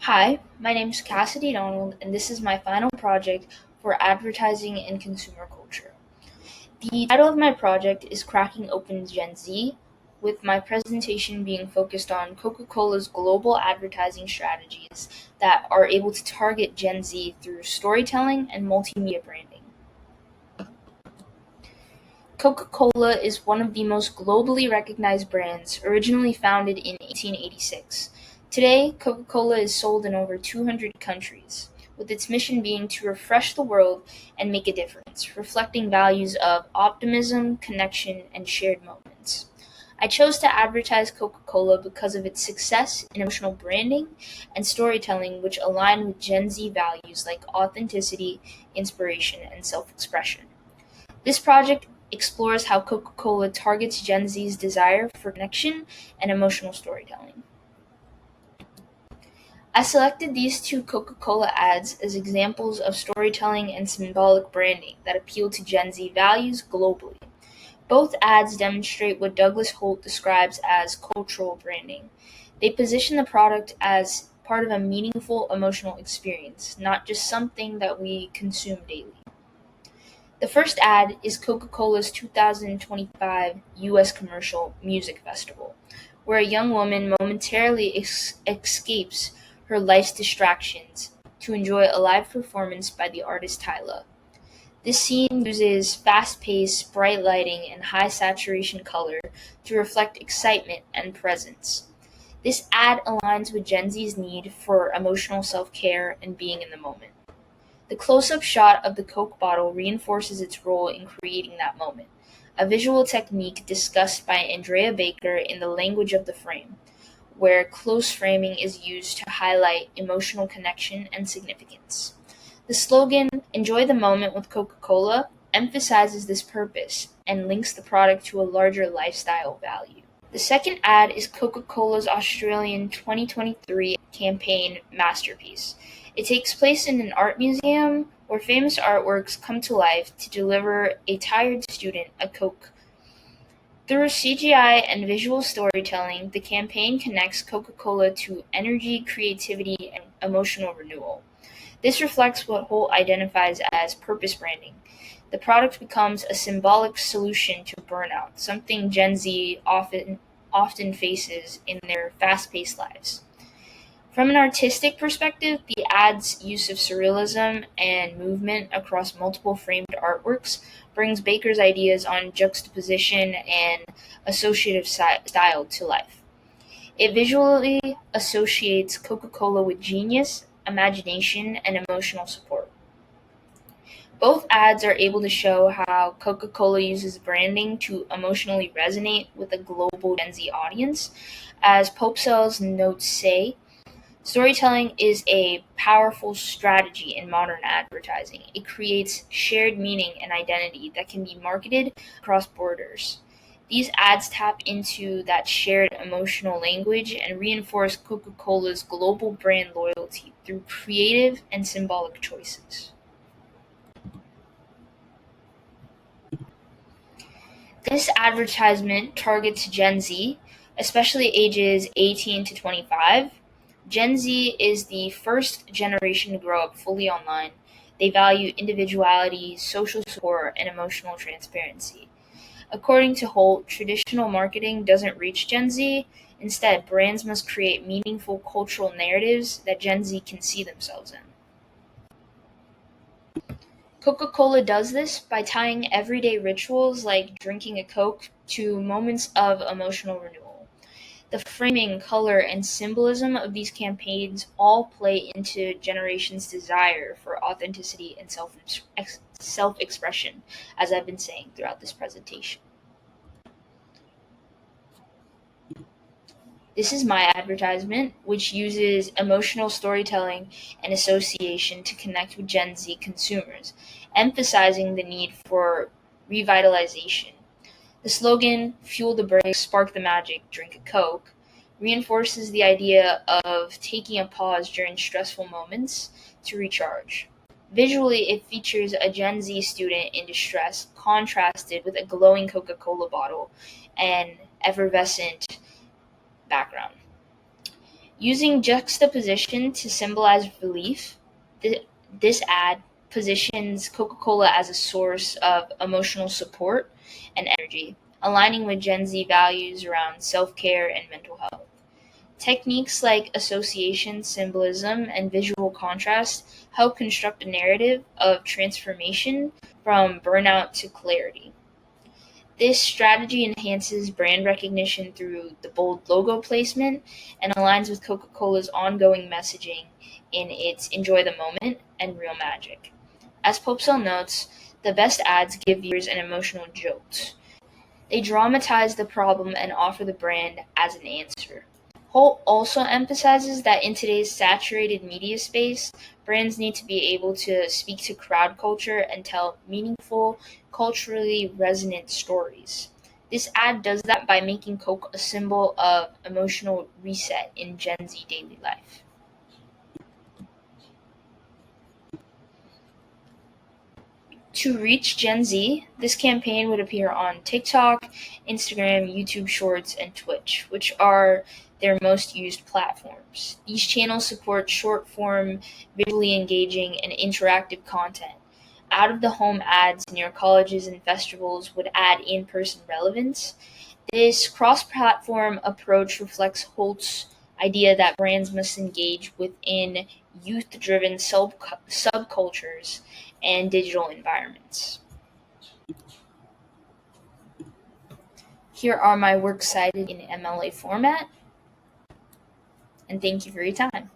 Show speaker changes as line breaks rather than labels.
Hi, my name is Cassidy Donald, and this is my final project for advertising and consumer culture. The title of my project is Cracking Open Gen Z, with my presentation being focused on Coca Cola's global advertising strategies that are able to target Gen Z through storytelling and multimedia branding. Coca Cola is one of the most globally recognized brands, originally founded in 1886. Today, Coca Cola is sold in over 200 countries, with its mission being to refresh the world and make a difference, reflecting values of optimism, connection, and shared moments. I chose to advertise Coca Cola because of its success in emotional branding and storytelling, which align with Gen Z values like authenticity, inspiration, and self expression. This project explores how Coca Cola targets Gen Z's desire for connection and emotional storytelling. I selected these two Coca Cola ads as examples of storytelling and symbolic branding that appeal to Gen Z values globally. Both ads demonstrate what Douglas Holt describes as cultural branding. They position the product as part of a meaningful emotional experience, not just something that we consume daily. The first ad is Coca-Cola's 2025 U.S. commercial music festival, where a young woman momentarily escapes her life's distractions to enjoy a live performance by the artist Tyla. This scene uses fast-paced, bright lighting and high-saturation color to reflect excitement and presence. This ad aligns with Gen Z's need for emotional self-care and being in the moment. The close-up shot of the Coke bottle reinforces its role in creating that moment, a visual technique discussed by Andrea Baker in The Language of the Frame, where close framing is used to highlight emotional connection and significance. The slogan, "Enjoy the moment with Coca-Cola," emphasizes this purpose and links the product to a larger lifestyle value. The second ad is Coca-Cola's Australian 2023 campaign masterpiece. It takes place in an art museum where famous artworks come to life to deliver a tired student a Coke. Through CGI and visual storytelling, the campaign connects Coca-Cola to energy, creativity, and emotional renewal. This reflects what Holt identifies as purpose branding. The product becomes a symbolic solution to burnout, something Gen Z often faces in their fast-paced lives. From an artistic perspective, the ad's use of surrealism and movement across multiple framed artworks brings Baker's ideas on juxtaposition and associative style to life. It visually associates Coca-Cola with genius, imagination, and emotional support. Both ads are able to show how Coca-Cola uses branding to emotionally resonate with a global Gen Z audience. As Popesell's notes say, storytelling is a powerful strategy in modern advertising. It creates shared meaning and identity that can be marketed across borders. These ads tap into that shared emotional language and reinforce Coca-Cola's global brand loyalty through creative and symbolic choices. This advertisement targets Gen Z, especially ages 18 to 25. Gen Z is the first generation to grow up fully online. They value individuality, social support, and emotional transparency. According to Holt, traditional marketing doesn't reach Gen Z. Instead, brands must create meaningful cultural narratives that Gen Z can see themselves in. Coca-Cola does this by tying everyday rituals like drinking a Coke to moments of emotional renewal. The framing, color, and symbolism of these campaigns all play into generations' desire for authenticity and self-expression, as I've been saying throughout this presentation. This is my advertisement, which uses emotional storytelling and association to connect with Gen Z consumers, emphasizing the need for revitalization. The slogan, "Fuel the brakes, spark the magic, drink a Coke," reinforces the idea of taking a pause during stressful moments to recharge. Visually, it features a Gen Z student in distress contrasted with a glowing Coca Cola bottle and effervescent background. Using juxtaposition to symbolize relief, this ad positions Coca-Cola as a source of emotional support and energy, aligning with Gen Z values around self-care and mental health. Techniques like association, symbolism, and visual contrast help construct a narrative of transformation from burnout to clarity. This strategy enhances brand recognition through the bold logo placement and aligns with Coca Cola's ongoing messaging in its Enjoy the Moment and Real Magic. As Popesell notes, the best ads give viewers an emotional jolt. They dramatize the problem and offer the brand as an answer. Holt also emphasizes that in today's saturated media space, brands need to be able to speak to crowd culture and tell meaningful, culturally resonant stories. This ad does that by making Coke a symbol of emotional reset in Gen Z daily life. To reach Gen Z, this campaign would appear on TikTok, Instagram, YouTube Shorts, and Twitch, which are their most used platforms. These channels support short form, visually engaging, and interactive content. Out of the home ads near colleges and festivals would add in person relevance. This cross platform approach reflects Holt's idea that brands must engage within youth driven subcultures and digital environments. Here are my works cited in MLA format, and thank you for your time.